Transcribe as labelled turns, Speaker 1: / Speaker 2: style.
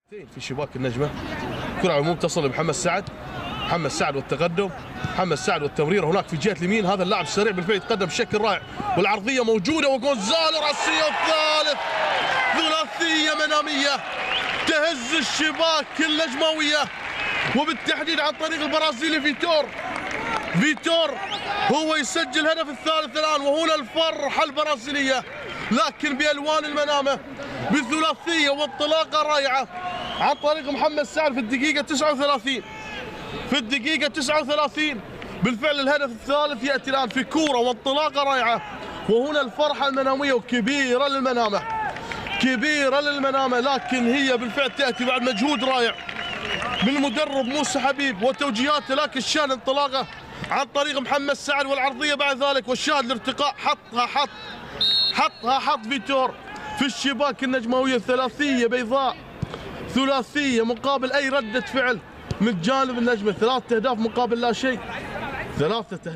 Speaker 1: في شباك النجمة كرة عموم تصل لمحمد سعد. محمد سعد والتقدم، محمد سعد والتمرير هناك في جهة اليمين. هذا اللاعب السريع بالفعل يتقدم بشكل رائع والعرضية موجودة وغونزالو راسية الثالث. ثلاثية منامية تهز الشباك النجماوية وبالتحديد عن طريق البرازيلي فيتور هو يسجل هدف الثالث الآن. وهنا الفرحة البرازيلية لكن بألوان المنامة بثلاثية وانطلاقة رائعة عن طريق محمد سعد في الدقيقة 39. في الدقيقة 39 بالفعل الهدف الثالث يأتي الآن في كورة وانطلاقة رائعة. وهنا الفرحة المنامية وكبيرة للمنامة، كبيرة للمنامة، لكن هي بالفعل تأتي بعد مجهود رائع من المدرب موسى حبيب وتوجيهاته. لكن الشاهد انطلاقة عن طريق محمد سعد والعرضية بعد ذلك، والشاهد الارتقاء حط فيتور في الشباك النجماوية. ثلاثية بيضاء، ثلاثية مقابل أي ردة فعل من جانب النجمة. 3 أهداف مقابل لا شيء، 3 أهداف.